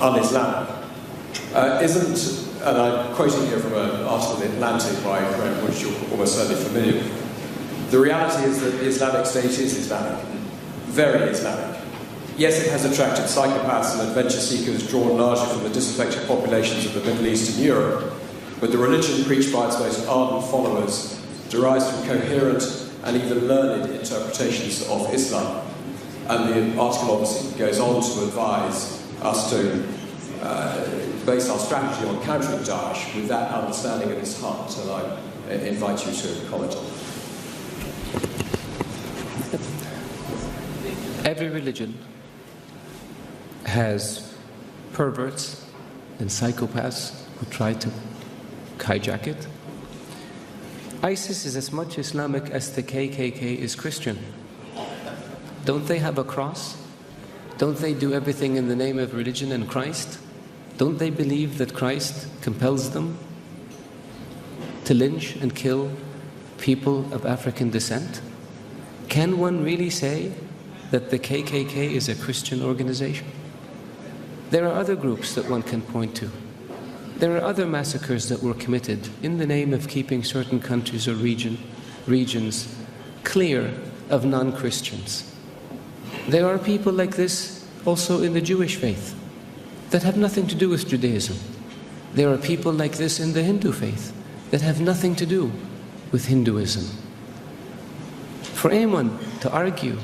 un-Islamic isn't, and I'm quoting here from an article in The Atlantic by which you're almost certainly familiar with, the reality is that the Islamic State is Islamic, very Islamic. Yes, it has attracted psychopaths and adventure seekers drawn largely from the disaffected populations of the Middle East and Europe, but the religion preached by its most ardent followers derives from coherent and even learned interpretations of Islam. And the article obviously goes on to advise us to base our strategy on countering Daesh with that understanding at its heart, and I invite you to comment on it. Every religion has perverts and psychopaths who try to hijack it. ISIS is as much Islamic as the KKK is Christian. Don't they have a cross? Don't they do everything in the name of religion and Christ? Don't they believe that Christ compels them to lynch and kill people of African descent? Can one really say that the KKK is a Christian organization? There are other groups that one can point to. There are other massacres that were committed in the name of keeping certain countries or regions clear of non-Christians. There are people like this also in the Jewish faith that have nothing to do with Judaism. There are people like this in the Hindu faith that have nothing to do with Hinduism. For anyone to argue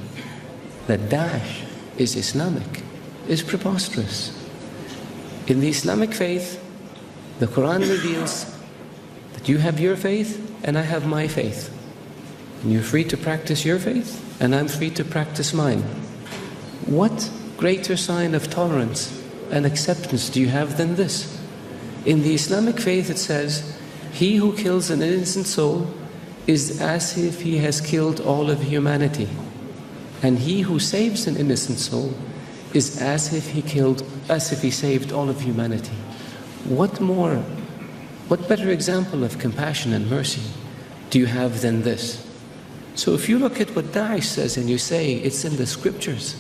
that Daesh is Islamic is preposterous. In the Islamic faith, the Quran reveals that you have your faith and I have my faith. And you're free to practice your faith and I'm free to practice mine. What greater sign of tolerance and acceptance do you have than this? In the Islamic faith it says, he who kills an innocent soul is as if he has killed all of humanity. And he who saves an innocent soul is as if he saved all of humanity. What better example of compassion and mercy do you have than this? So if you look at what Daesh says and you say it's in the scriptures,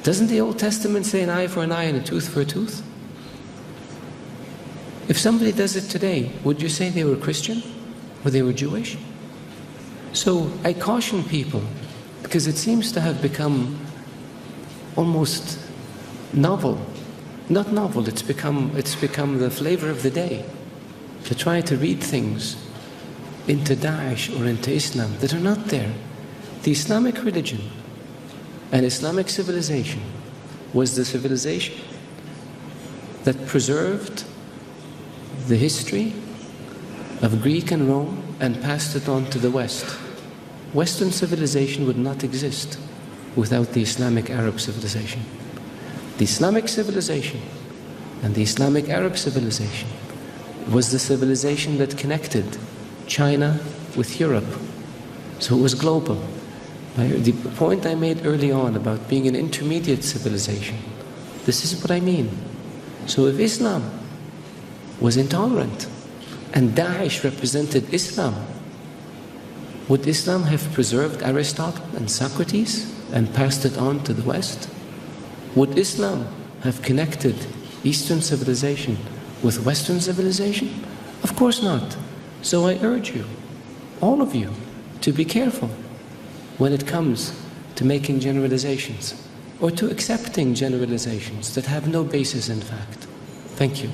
doesn't the Old Testament say an eye for an eye and a tooth for a tooth? If somebody does it today, would you say they were Christian or they were Jewish? So I caution people, because it seems to have become almost novel. Not novel, it's become the flavor of the day to try to read things into Daesh or into Islam that are not there. The Islamic religion and Islamic civilization was the civilization that preserved the history of Greek and Rome and passed it on to the West. Western civilization would not exist without the Islamic Arab civilization. The Islamic civilization and the Islamic Arab civilization was the civilization that connected China with Europe. So it was global. The point I made early on about being an intermediate civilization, this is what I mean. So if Islam was intolerant and Daesh represented Islam, would Islam have preserved Aristotle and Socrates and passed it on to the West? Would Islam have connected Eastern civilization with Western civilization? Of course not. So I urge you, all of you, to be careful when it comes to making generalizations or to accepting generalizations that have no basis in fact. Thank you.